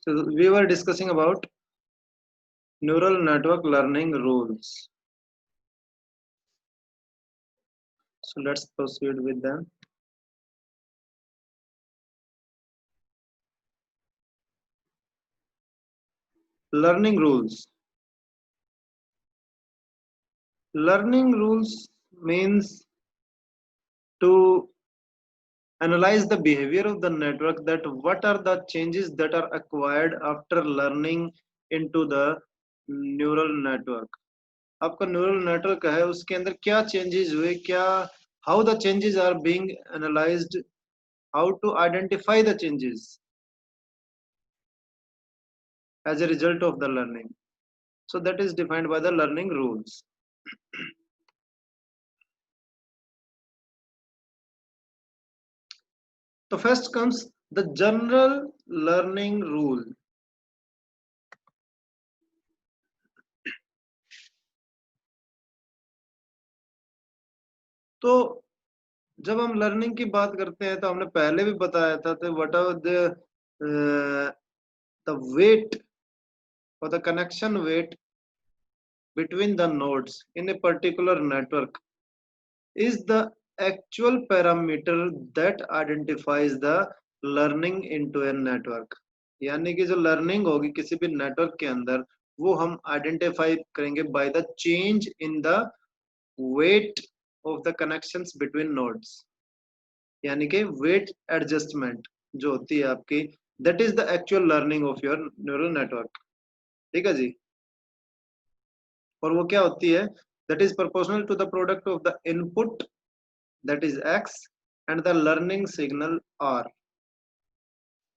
So we were discussing about neural network learning rules. So let's proceed with them. Learning rules. Learning rules means to analyze the behavior of the network, that what are the changes that are acquired after learning into the neural network. आपका neural network है उसके अंदर क्या changes हुए, क्या how the changes are being analysed, how to identify the changes as a result of the learning. So that is defined by the learning rules. So first comes the general learning rule. तो जब हम learning की बात करते हैं तो हमने पहले भी बताया था तो what are the weight or the connection weight between the nodes in a particular network is the actual parameter that identifies the learning into a network. यानी कि जो लर्निंग होगी किसी भी नेटवर्क के अंदर वो हम आइडेंटिफाई करेंगे by the change in the weight of the connections between nodes, यानी कि वेट एडजस्टमेंट जो होती है आपकी, that is the actual learning of your neural network. ठीक है जी. और वो क्या होती है, that is proportional to the product of the input that is x and the learning signal r.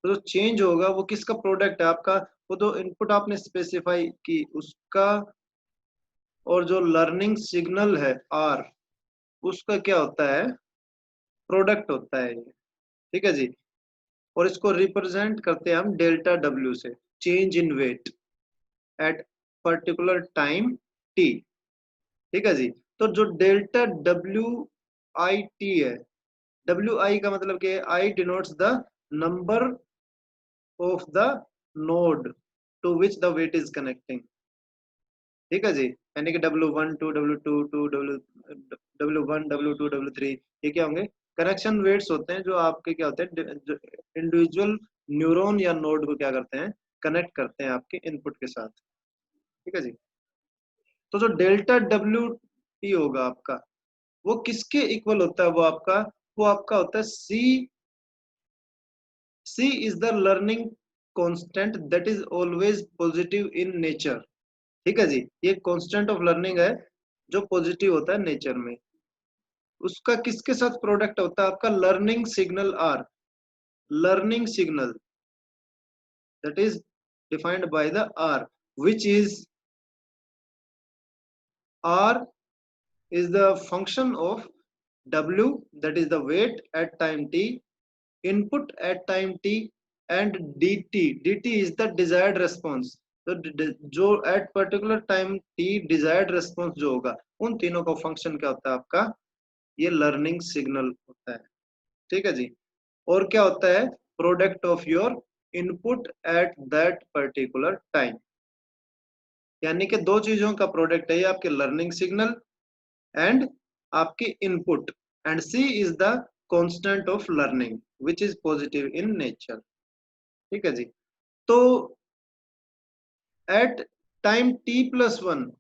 तो जो चेंज होगा वो किसका प्रोडक्ट है आपका, वो जो इनपुट आपने स्पेसिफाई की उसका और जो लर्निंग सिग्नल है r उसका क्या होता है, प्रोडक्ट होता है ये. ठीक है जी. और इसको रिप्रेजेंट करते हैं हम डेल्टा w से, change in weight at particular time t. ठीक है जी. तो जो डेल्टा WIT है, WI का मतलब कि I denotes the number of the node to which the weight is connecting. ठीक है जी. यानी कि W1 2 W2 2 W1 W2 W3 ये क्या होंगे, कनेक्शन वेट्स होते हैं जो आपके क्या होते हैं, इंडिविजुअल न्यूरॉन या नोड को क्या करते हैं, कनेक्ट करते हैं आपके इनपुट के साथ. ठीक है जी. तो जो डेल्टा WT होगा आपका वो किसके इक्वल होता है, वो आपका होता है C is the learning constant that is always positive in nature. ठीक है जी. ये कांस्टेंट ऑफ लर्निंग है जो पॉजिटिव होता है नेचर में. उसका किसके साथ प्रोडक्ट होता है आपका, learning signal R. Learning signal that is defined by the R, which is R is the function of W, that is the weight at time t, input at time t, and dt is the desired response. तो जो at particular time t desired response जो होगा उन तीनों का function क्या होता है आपका, ये लर्निंग सिग्नल होता है. ठीक है जी. और क्या होता है, product of your input at that particular time. यानी कि दो चीजों का प्रोडक्ट है ये, आपके लर्निंग सिग्नल एंड आपके input, and C is the constant of learning which is positive in nature. ठीक है जी. तो at time t+1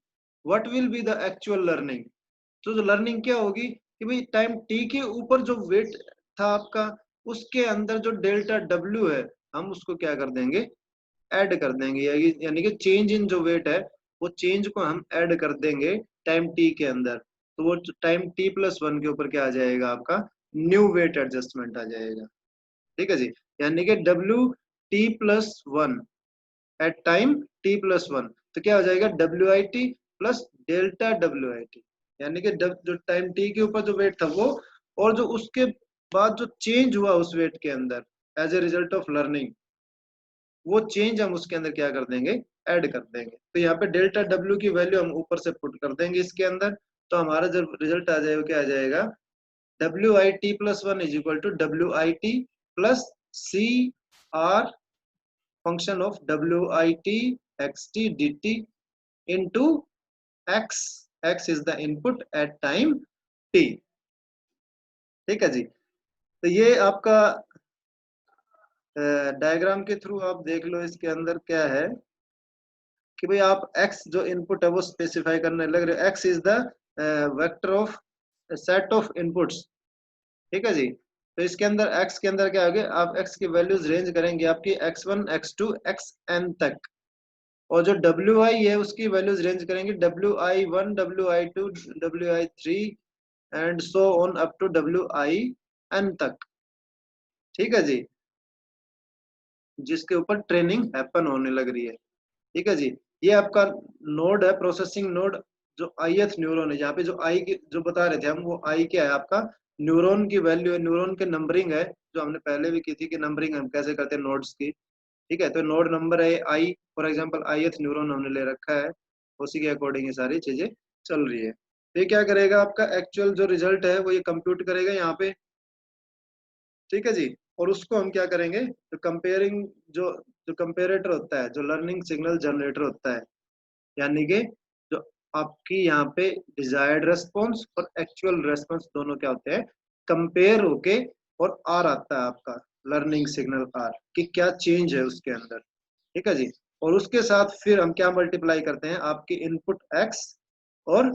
what will be the actual learning. तो जो लर्निंग क्या होगी कि भाई टाइम t के ऊपर जो वेट था आपका उसके अंदर जो डेल्टा W है हम उसको क्या कर देंगे, ऐड कर देंगे, यानी कि चेंज इन जो वेट है वो चेंज को हम ऐड कर देंगे टाइम t के अंदर. तो वो टाइम t+1 के ऊपर क्या आ जाएगा आपका, न्यू वेट एडजस्टमेंट आ जाएगा. ठीक है जी. यानी कि WT+1 एट टाइम t+1 तो क्या हो जाएगा, WIT प्लस डेल्टा WIT. यानी कि जो टाइम t के ऊपर जो वेट था वो और जो उसके बाद जो चेंज हुआ उस वेट के अंदर as a result of learning, वो चेंज हम उसके अंदर क्या कर देंगे, ऐड कर देंगे. तो यहाँ पे डेल्टा W की वैल्यू हम ऊपर से पुट कर देंगे इसके अंदर. तो हमारा जब रिजल्ट आ जाएगा क्या आ जाएगा, WIT+1 is equal to WIT plus CR function of wit xt dt into x. x is the input at time t। ठीक है जी। तो ये आपका डायग्राम के थ्रू आप देख लो, इसके अंदर क्या है कि भाई आप x जो इनपुट है वो स्पेसिफाई करने लग रहे। x is the vector of set of inputs. ठीक है जी। तो इसके अंदर x के अंदर क्या होगा, आप x की वैल्यूज रेंज करेंगे आपकी x1 x2 xn तक। और जो wi है उसकी वैल्यूज रेंज करेंगे wi1 wi2 wi3 and so on up to win तक। ठीक है जी, जिसके ऊपर ट्रेनिंग हैपन होने लग रही है। ठीक है जी। ये आपका नोड है, प्रोसेसिंग नोड, जो ith न्यूरॉन है। यहाँ पे जो आई की जो बता रहे थे हम, वो आई क्या है आपका, न्यूरॉन की वैल्यू है, न्यूरॉन के नंबरिंग है, जो हमने पहले भी की थी कि नंबरिंग हम कैसे करते हैं नोड्स की। ठीक है, तो नोड नंबर है आई, फॉर एग्जांपल ith न्यूरॉन हमने ले रखा है, उसी के अकॉर्डिंग ये सारी चीजें चल रही है। तो ये क्या करेगा, आपका एक्चुअल जो रिजल्ट है वो ये कंप्यूट करेगा यहाँ पे। ठीक है जी। और उसको हम क्या करेंगे, तो कंपेयरिंग जो जो कंपेरेटर होता है, जो लर्निंग सिग्नल जनरेटर होता है, यानी कि जो आपकी यहाँ पे डिजायर्ड रेस्पॉन्स और एक्चुअल रेस्पॉन्स दोनों क्या होते हैं, कंपेयर होके, और आर आता है आपका लर्निंग सिग्नल आर कि क्या चेंज है उसके अंदर। ठीक है जी। और उसके साथ फिर हम क्या मल्टीप्लाई करते हैं, आपकी इनपुट एक्स और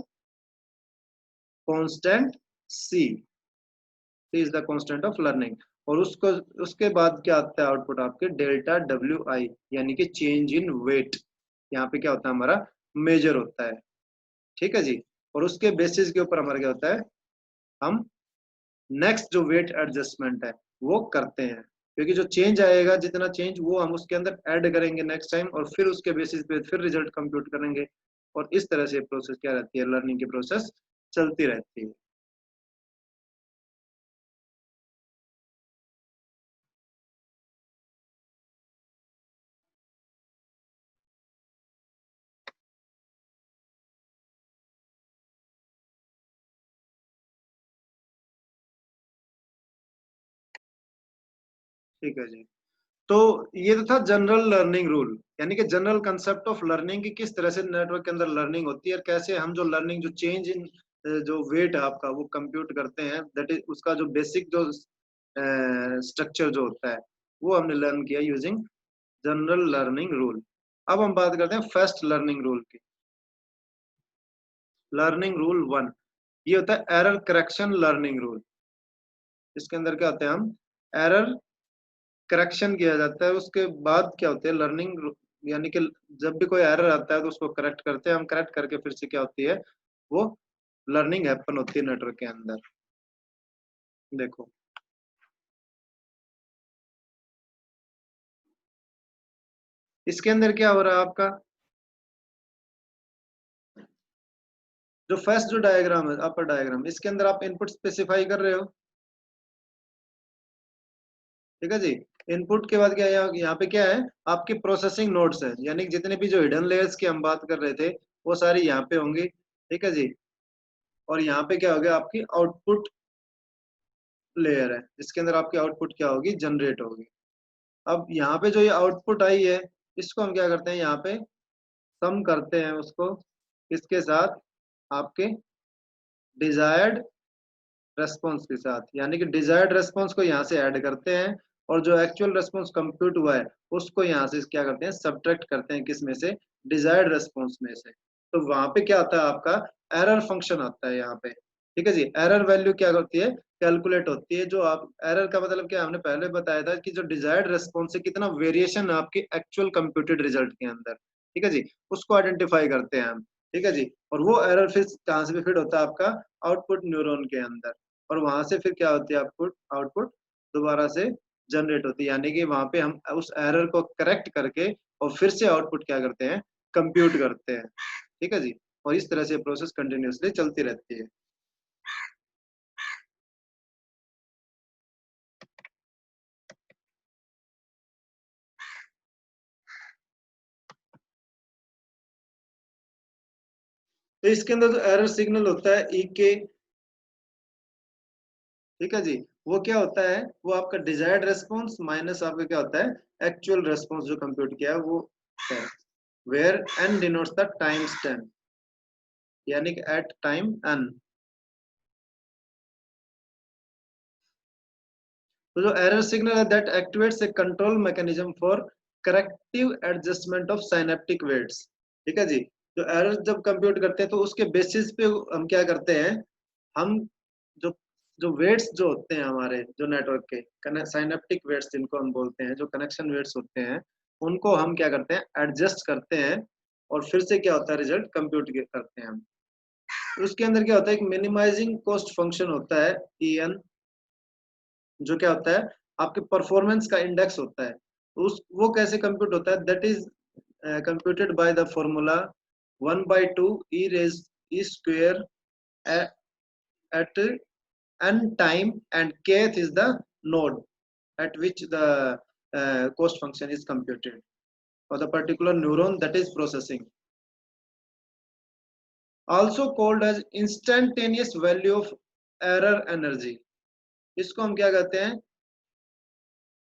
constant c is the constant of learning. और उसको उसके बाद क्या आता है आउटपुट आपके डेल्टा डब्ल्यू आई, यानी कि चेंज इन वेट। यहाँ पे क्या होता है हमारा मेजर होता है। ठीक है जी। और उसके बेसिस के ऊपर हमारा क्या होता है, हम नेक्स्ट जो वेट एडजस्टमेंट है वो करते हैं, क्योंकि जो चेंज आएगा, जितना चेंज वो हम उसके अंदर ऐड करेंगे नेक्स्ट टाइम, और फिर उसके बेसिस पे फिर रिजल्ट कंप्यूट करेंगे। और इस तरह से प्रोसेस क्या रहती है, लर्निंग की प्रोसेस चलती रहती है। ठीक है जी। तो ये तो था जनरल लर्निंग रूल, यानी कि जनरल कंसेप्ट ऑफ लर्निंग की किस तरह से नेटवर्क के अंदर लर्निंग होती है, और कैसे हम जो लर्निंग जो चेंज इन जो वेट है आपका वो कंप्यूट करते हैं, दैट इज उसका जो बेसिक जो स्ट्रक्चर जो होता है वो हमने लर्न किया यूजिंग जनरल लर्निंग रूल। अब हम बात करते हैं फर्स्ट लर्निंग रूल की। लर्निंग रूल वन, ये होता है एरर करेक्शन लर्निंग रूल। इसके अंदर क्या होता है, हम एरर करेक्शन किया जाता है, उसके बाद क्या होते हैं लर्निंग, यानी कि जब भी कोई एरर आता है तो उसको करेक्ट करते हैं हम, करेक्ट करके फिर से क्या होती है, वो लर्निंग हैपन होती है नेटवर्क के अंदर। देखो इसके अंदर क्या हो रहा है आपका, जो फर्स्ट जो डायग्राम है अपर डायग्राम, इसके अंदर आप इनपुट स्पेसिफाई कर रहे हो। ठीक है जी। इनपुट के बाद क्या है, यहाँ पे क्या है, आपकी प्रोसेसिंग नोड्स है, यानी कि जितने भी जो हिडन लेयर्स की हम बात कर रहे थे वो सारी यहाँ पे होंगी। ठीक है जी। और यहाँ पे क्या हो गया, आपकी आउटपुट लेयर है, जिसके अंदर आपकी आउटपुट क्या होगी, जनरेट होगी। अब यहाँ पे जो ये आउटपुट आई है, इसको हम क्या करते हैं, यहाँ पे सम करते हैं उसको किसके साथ, आपके डिजायर्ड रेस्पॉन्स के साथ, यानी कि डिजायर्ड रेस्पॉन्स को यहाँ से ऐड करते हैं, और जो एक्चुअल रेस्पॉन्स कंप्यूट हुआ है उसको यहाँ से क्या करते हैं, सब्ट्रैक्ट करते हैं, किस में से, डिजायर्ड रेस्पॉन्स में से। तो वहां पे क्या आता है आपका, एरर फंक्शन आता है यहाँ पे। ठीक है जी। एरर वैल्यू क्या होती है, कैलकुलेट होती है। जो आप एरर का मतलब क्या, हमने पहले बताया था कि जो डिजायर्ड रेस्पॉन्स है कितना वेरिएशन है आपके एक्चुअल कंप्यूटेड रिजल्ट के अंदर। ठीक है जी। उसको आइडेंटिफाई करते हैं हम। ठीक है जी। और वो एरर फिर कहाँ से भी फिट होता है, आपका आउटपुट न्यूरॉन के अंदर। और वहां से फिर क्या होती है, आउटपुट आउटपुट दोबारा से जनरेट होती है, यानी कि वहां पे हम उस एरर को करेक्ट करके और फिर से आउटपुट क्या करते हैं, कंप्यूट करते हैं। ठीक है जी। और इस तरह से प्रोसेस कंटिन्यूअसली चलती रहती है। तो इसके अंदर जो एरर सिग्नल होता है ई के, ठीक है जी, वो क्या होता है, वो आपका डिजायर्ड रेस्पॉन्स माइनस आपका क्या होता है एक्चुअल रेस्पॉन्स जो कंप्यूट किया है वो है, where n denotes the time stamp, यानी कि एट टाइम एन। तो जो एरर सिग्नल है that activates a control mechanism for corrective adjustment of synaptic weights. ठीक है जी। जो एरर जब कंप्यूट करते हैं तो उसके बेसिस पे हम क्या करते हैं, हम जो जो वेट्स जो होते हैं हमारे जो नेटवर्क के साइनेप्टिक वेट्स जिनको हम बोलते हैं, जो कनेक्शन वेट्स होते हैं, उनको हम क्या करते हैं एडजस्ट करते हैं, और फिर से क्या होता है रिजल्ट कंप्यूट करते हैं हम। तो उसके अंदर क्या होता है, एक मिनिमाइजिंग कॉस्ट फंक्शन होता है ई एन, जो क्या होता है आपके परफॉर्मेंस का इंडेक्स होता है। तो उस वो कैसे कंप्यूट होता है, that is computed by the formula 1/2 e raise e square at n time, and kth is the node at which the cost function is computed for the particular neuron that is processing, also called as instantaneous value of error energy। इसको हम क्या कहते हैं,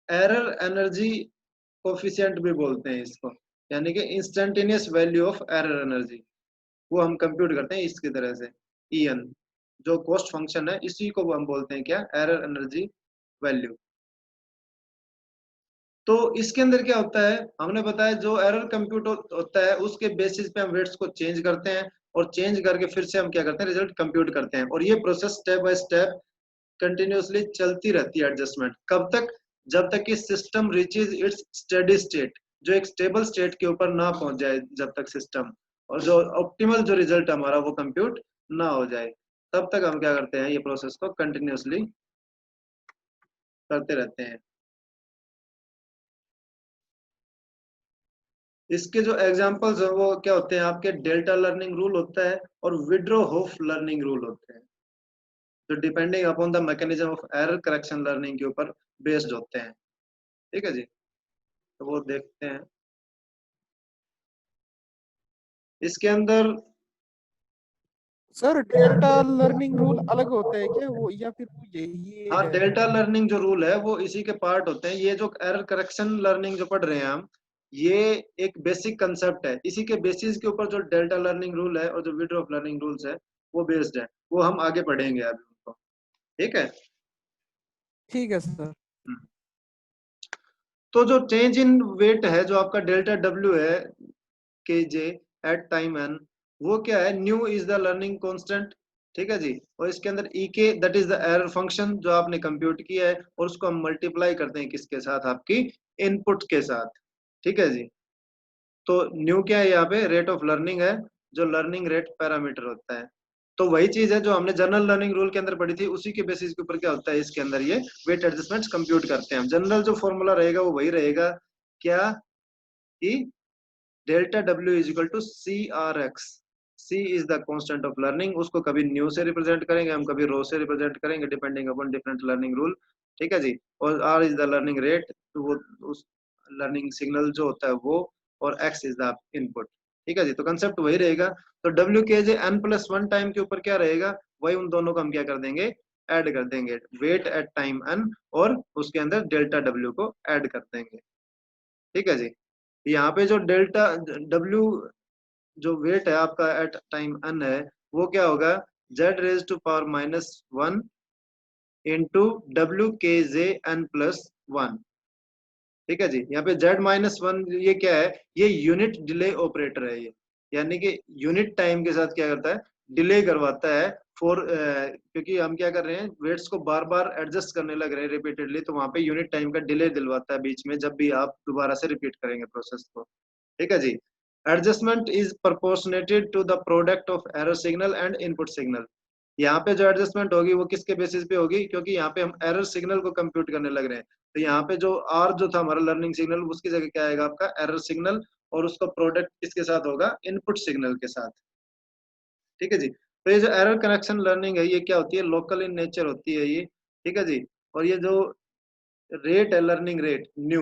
error energy coefficient भी बोलते हैं इसको, यानी कि instantaneous value of error energy, वो हम कंप्यूट करते हैं इसकी तरह से। ईएन जो कॉस्ट फंक्शन है इसी को हम बोलते हैं क्या, एरर एनर्जी वैल्यू। तो इसके अंदर क्या होता है, हमने बताया जो एरर कंप्यूट होता है उसके बेसिस पे हम वेट्स को चेंज करते हैं, और चेंज करके फिर से हम क्या करते हैं रिजल्ट कंप्यूट करते हैं, और ये process step by step continuously चलती रहती है एडजस्टमेंट, कब तक, जब तक कि system reaches it's steady state, जो एक स्टेबल स्टेट के ऊपर ना पहुंच जाए जब तक सिस्टम, और जो ऑप्टिमल जो रिजल्ट हमारा वो कंप्यूट ना हो जाए, तब तक हम क्या करते हैं ये प्रोसेस को कंटिन्यूअसली करते रहते हैं। इसके जो एग्जांपल्स है वो क्या होते हैं आपके, डेल्टा लर्निंग रूल होता है और विड्रो होफ लर्निंग रूल होते हैं, जो depending upon the mechanism of error correction learning के ऊपर बेस्ड होते हैं। ठीक है जी। तो वो देखते हैं इसके अंदर। सर डेल्टा लर्निंग रूल अलग होता है क्या वो, या फिर वो यही हाँ, है? डेल्टा लर्निंग जो रूल है वो इसी के पार्ट होते हैं, ये जो एरर करेक्शन लर्निंग जो पढ़ रहे हैं हम, ये एक बेसिक कंसेप्ट है, इसी के बेसिस के ऊपर जो डेल्टा लर्निंग रूल है और जो विड्रो ऑफ लर्निंग रूल्स है वो बेस्ड है, वो हम आगे पढ़ेंगे अभी उनको। ठीक है। ठीक है सर। हम्म। तो जो चेंज इन वेट है जो आपका डेल्टा डब्ल्यू है के जे एट टाइम एन, वो क्या है, new is the learning constant. ठीक है जी। और इसके अंदर ई के that is the error function जो आपने कंप्यूट किया है, और उसको हम मल्टीप्लाई करते हैं किसके साथ, आपकी इनपुट के साथ। ठीक है जी। तो न्यू क्या है यहाँ पे, रेट ऑफ लर्निंग है, जो लर्निंग रेट पैरामीटर होता है। तो वही चीज है जो हमने जनरल लर्निंग रूल के अंदर पढ़ी थी, उसी के बेसिस के ऊपर क्या होता है इसके अंदर ये वेट एडजस्टमेंट्स कंप्यूट करते हैं हम। जनरल जो फॉर्मूला रहेगा वो वही रहेगा, क्या कि डेल्टा डब्ल्यू is equal to c r x. C is the constant of learning, उसको कभी न्यू से रिप्रेजेंट करेंगे हम, कभी रो से रिप्रेजेंट करेंगे depending upon different learning rule. ठीक है जी। और r is the learning rate, तो वो उस लर्निंग सिग्नल जो होता है वो, और एक्स इज द इनपुट। ठीक है जी। तो कंसेप्ट वही रहेगा। तो डब्ल्यू k j n plus one time के ऊपर क्या रहेगा, वही उन दोनों को हम क्या कर देंगे, ऐड कर देंगे, वेट एट टाइम एन, और उसके अंदर डेल्टा डब्ल्यू को ऐड कर देंगे। ठीक है जी। यहाँ पे जो डेल्टा डब्ल्यू जो वेट है आपका एट टाइम एन है, वो क्या होगा, z raise to power -1 into डब्ल्यू k j n plus one. ठीक है जी। यहाँ पे z-1 ये क्या है, ये यूनिट डिले ऑपरेटर है ये, यानी कि यूनिट टाइम के साथ क्या करता है, डिले करवाता है फॉर, क्योंकि हम क्या कर रहे हैं वेट्स को बार बार एडजस्ट करने लग रहे हैं रिपीटेडली, तो वहां पे यूनिट टाइम का डिले दिलवाता है बीच में जब भी आप दोबारा से रिपीट करेंगे प्रोसेस को। ठीक है जी। Adjustment is proportionated to the product of error signal and input signal. यहाँ पे जो एडजस्टमेंट होगी वो किसके बेसिस पे होगी, क्योंकि यहाँ पे हम एरर सिग्नल को कंप्यूट करने लग रहे हैं, तो यहाँ पे जो आर जो था हमारा लर्निंग सिग्नल, उसकी जगह क्या आएगा आपका एरर सिग्नल, और उसका प्रोडक्ट किसके साथ होगा, इनपुट सिग्नल के साथ। ठीक है जी। तो ये जो एरर कनेक्शन लर्निंग है ये क्या होती है, लोकल इन नेचर होती है ये। ठीक है जी। और ये जो रेट है learning rate new,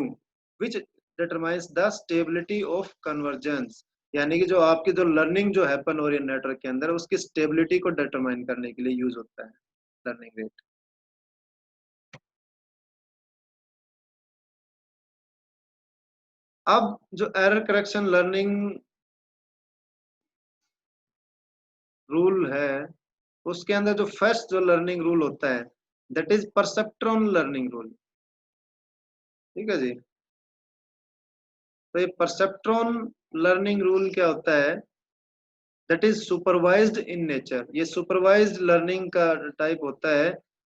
which determines the stability of convergence, यानी कि जो आपकी जो लर्निंग जो हैपन हो रही है नेटवर्क के अंदर, उसकी स्टेबिलिटी को डिटरमाइन करने के लिए यूज होता है लर्निंग रेट। अब जो एरर करेक्शन लर्निंग रूल है, उसके अंदर जो फर्स्ट जो लर्निंग रूल होता है that is perceptron learning rule. ठीक है जी। तो ये परसेप्ट्रॉन लर्निंग रूल क्या होता है, that is supervised in nature. ये सुपरवाइज्ड लर्निंग का टाइप होता है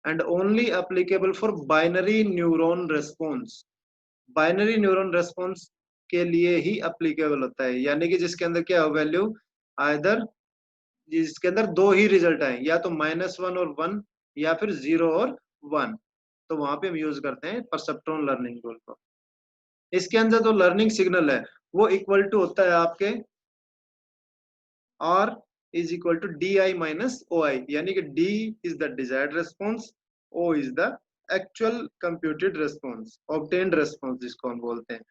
and only applicable for binary neuron response. Binary neuron response के लिए ही एप्लीकेबल होता है, यानी कि जिसके अंदर क्या वैल्यू आइदर, जिसके अंदर दो ही रिजल्ट आए, या तो -1 और 1 या फिर 0 और 1, तो वहां पे हम यूज करते हैं परसेप्ट्रॉन लर्निंग रूल को। इसके अंदर जो लर्निंग सिग्नल है वो इक्वल टू होता है आपके R is equal to di minus oi, यानी कि D is the desired response, O is the actual computed response, obtained response जिसको हम बोलते हैं।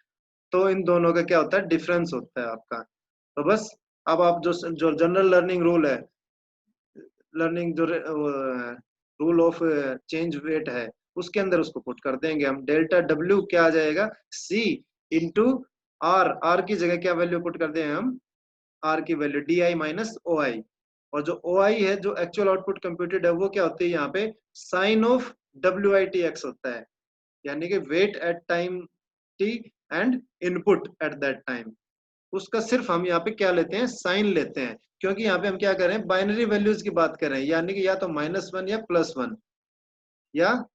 तो इन दोनों का क्या होता है, डिफरेंस होता है आपका। तो बस अब आप जो जो जनरल लर्निंग रूल है, लर्निंग जो रूल ऑफ चेंज वेट है, उसके अंदर उसको पुट कर देंगे हम। डेल्टा W क्या आ जाएगा, C इंटू R की जगह क्या वैल्यू पुट कर देंगे हम, आर की वैल्यू di माइनस ओ आई। और जो ओ आई है, जो एक्चुअल आउटपुट कंप्यूटेड है, वो क्या होती है यहाँ पे साइन ऑफ WITX होता है, यानी कि weight at time t and input at that time. उसका सिर्फ हम यहाँ पे क्या लेते हैं, साइन लेते हैं, क्योंकि यहाँ पे हम क्या कर रहे हैं, बाइनरी वैल्यूज की बात कर रहे हैं, यानी कि या तो -1 या +1 या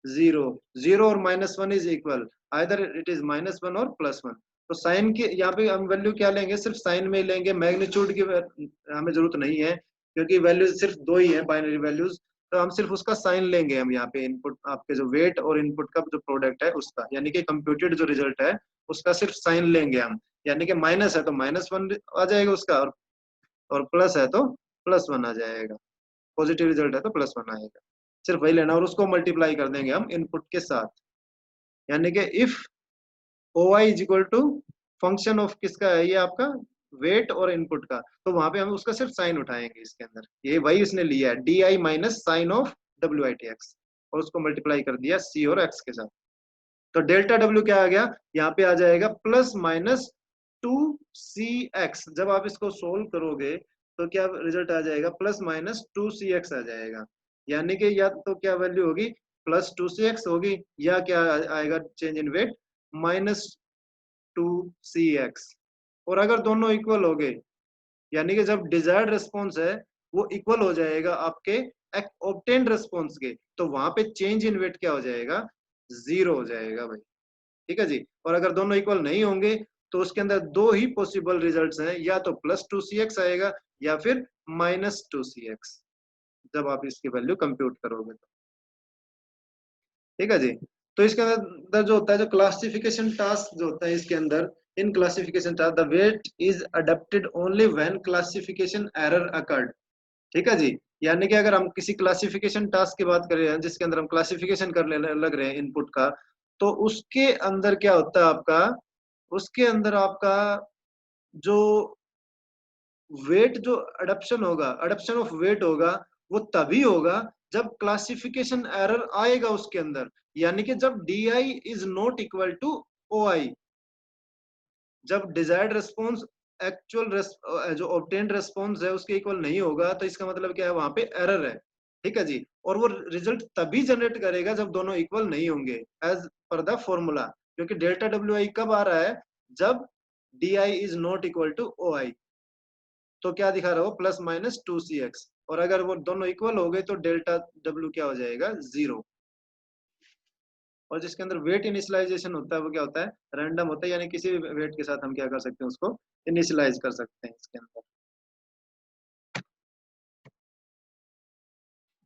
0। 0 और -1 is equal, either it is -1 और +1। तो साइन की यहाँ पे हम वैल्यू क्या लेंगे, सिर्फ साइन में ही लेंगे, मैग्नीट्यूड की हमें जरूरत नहीं है, क्योंकि वैल्यूज सिर्फ दो ही है बाइनरी वैल्यूज। तो हम सिर्फ उसका साइन लेंगे हम यहाँ पे, इनपुट आपके जो वेट और इनपुट का जो प्रोडक्ट है उसका, यानी कि कंप्यूटेड जो रिजल्ट है उसका सिर्फ साइन लेंगे हम। यानी कि माइनस है तो -1 आ जाएगा उसका, और प्लस है तो +1 आ जाएगा, पॉजिटिव रिजल्ट है तो +1 आएगा। सिर्फ वही लेना और उसको मल्टीप्लाई कर देंगे हम इनपुट के साथ। यानी कि if o i is equal to function of किसका है, ये आपका वेट और इनपुट का, तो वहां पे हम उसका सिर्फ साइन उठाएंगे इसके अंदर, ये वही उसने लिया है di minus sign of WITX, और उसको मल्टीप्लाई कर दिया C और X के साथ। तो डेल्टा W क्या आ गया, यहाँ पे आ जाएगा +-2CX। जब आप इसको सोल्व करोगे तो क्या रिजल्ट आ जाएगा, +-2CX आ जाएगा, यानी कि या तो क्या वैल्यू होगी, +2CX होगी, या क्या आएगा चेंज इन वेट, -2CX। और अगर दोनों इक्वल हो गए, यानी कि जब डिजायर्ड रिस्पॉन्स है वो इक्वल हो जाएगा आपके ऑब्टेन्ड रिस्पॉन्स के, तो वहां पे चेंज इन वेट क्या हो जाएगा, 0 हो जाएगा भाई। ठीक है जी। और अगर दोनों इक्वल नहीं होंगे तो उसके अंदर दो ही पॉसिबल रिजल्ट्स हैं, या तो +2CX आएगा या फिर -2CX, जब आप इसकी वैल्यू कंप्यूट करोगे तो। ठीक है जी। तो इसके अंदर जो होता है, जो क्लासिफिकेशन टास्क जो होता है इसके अंदर, in classification task the weight is adapted only when classification error occurred. ठीक है जी। यानी कि अगर हम किसी क्लासिफिकेशन टास्क की बात कर रहे हैं जिसके अंदर हम क्लासिफिकेशन करने लग रहे हैं इनपुट का, तो उसके अंदर क्या होता है आपका, उसके अंदर आपका जो वेट जो अडप्शन होगा, अडप्शन ऑफ वेट होगा, वो तभी होगा जब क्लासिफिकेशन एरर आएगा उसके अंदर, यानी कि जब di is not equal to oi। जब डिजायर्ड रेस्पॉन्स एक्चुअल जो ऑब्टेन्ड रेस्पॉन्स है उसके इक्वल नहीं होगा, तो इसका मतलब क्या है, वहां पे एरर है। ठीक है जी। और वो रिजल्ट तभी जनरेट करेगा जब दोनों इक्वल नहीं होंगे, एज पर द फॉर्मूला। क्योंकि डेल्टा WI कब आ रहा है, जब di is not equal to oi। तो क्या दिखा रहा हो, +-2CX। और अगर वो दोनों इक्वल हो गए तो डेल्टा W क्या हो जाएगा, 0। और जिसके अंदर वेट इनिशियलाइजेशन होता है वो क्या होता है, रैंडम होता है, यानी किसी भी वेट के साथ हम क्या कर सकते हैं, उसको इनिशियलाइज कर सकते हैं इसके अंदर।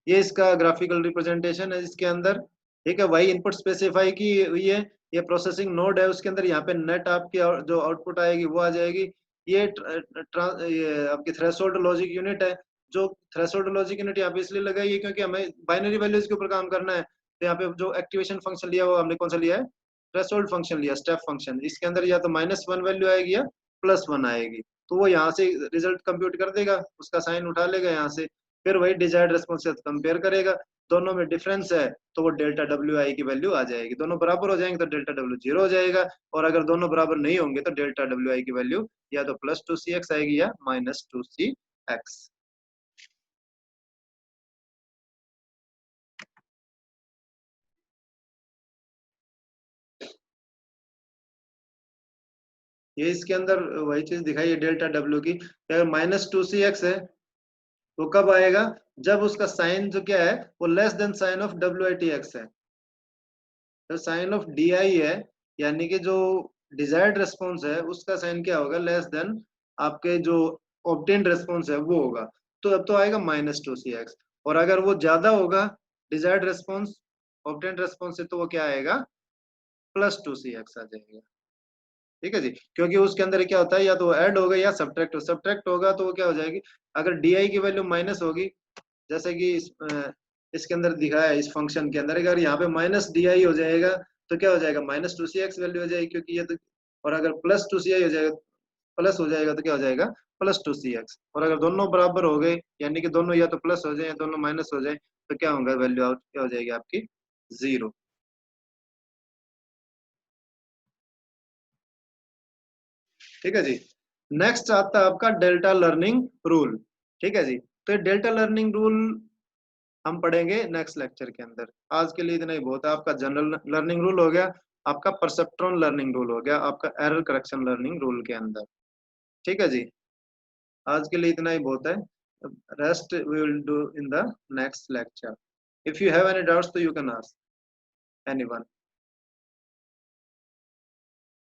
ये इसका ग्राफिकल रिप्रेजेंटेशन है इसके अंदर। ठीक है, वही इनपुट स्पेसिफाई की हुई है, ये प्रोसेसिंग नोड है उसके अंदर, यहाँ पे नेट आपकी जो आउटपुट आएगी वो आ जाएगी। ये आपकी थ्रेशोल्ड लॉजिक यूनिट है। जो थ्रेशोल्ड लॉजिक यूनिट यहाँ पे इसलिए लगाई है क्योंकि हमें बाइनरी वैल्यूज के ऊपर काम करना है। तो यहाँ पे जो एक्टिवेशन फंक्शन लिया वो हमने कौन सा लिया है, थ्रेशोल्ड फंक्शन लिया, स्टेप फंक्शन। इसके अंदर या तो -1 वैल्यू आएगी या +1 आएगी, तो वो यहाँ से रिजल्ट कंप्यूट कर देगा, उसका साइन उठा लेगा यहाँ से, फिर वही डिजायर्ड रेस्पॉन्स से कंपेयर करेगा। दोनों में डिफरेंस है तो वो डेल्टा डब्ल्यू आई की वैल्यू आ जाएगी। दोनों बराबर हो जाएंगे तो डेल्टा डब्ल्यू जीरो हो जाएगा, और अगर दोनों बराबर नहीं होंगे तो डेल्टा डब्ल्यू आई की वैल्यू या तो प्लस टू सी एक्स आएगी या माइनस टू सी एक्स। ये इसके अंदर वही चीज दिखाई है डेल्टा डब्ल्यू की। अगर माइनस टू सी एक्स है वो कब आएगा, जब उसका साइन जो क्या है वो लेस देन साइन ऑफ डब्ल्यू आई टी एक्स है। तो साइन ऑफ डी आई है, यानी कि जो डिजायर्ड रेस्पॉन्स है उसका साइन क्या होगा, लेस देन आपके जो ऑब्टेन्ड रेस्पॉन्स है वो होगा। तो अब तो आएगा माइनस टू सी एक्स, और अगर वो ज्यादा होगा डिजायर्ड रेस्पॉन्स ऑब्टेन्ड रेस्पॉन्स से तो वो क्या आएगा, प्लस टू सी एक्स आ जाएगा। ठीक है जी, क्योंकि उसके अंदर क्या होता है या तो ऐड होगा या सब्ट्रैक्ट होगा तो वो क्या हो जाएगी, अगर डी आई की वैल्यू माइनस होगी, जैसे कि इसके अंदर दिखाया है इस फंक्शन के अंदर, अगर यहाँ पे माइनस डी आई हो जाएगा तो क्या हो जाएगा, माइनस टू सी एक्स वैल्यू हो जाएगी, क्योंकि ये तो, और अगर प्लस टू सी आई हो जाएगा, प्लस हो जाएगा तो क्या हो जाएगा, प्लस टू सी एक्स। और अगर दोनों बराबर हो गए, यानी कि दोनों या तो प्लस हो जाए या दोनों माइनस हो जाए, तो क्या होगा, वैल्यू आउट क्या हो जाएगी आपकी, जीरो। ठीक है जी। नेक्स्ट आता है आपका डेल्टा लर्निंग रूल। ठीक है जी, तो ये डेल्टा लर्निंग रूल हम पढ़ेंगे नेक्स्ट लेक्चर के अंदर। आज के लिए इतना ही बहुत है। आपका जनरल लर्निंग रूल हो गया, आपका परसेप्ट्रॉन लर्निंग रूल हो गया, आपका एरर करेक्शन लर्निंग रूल के अंदर। ठीक है जी, आज के लिए इतना ही बहुत है। Rest we will do in the next lecture. If you have any doubts तो यू कैन आस्क एनीवन।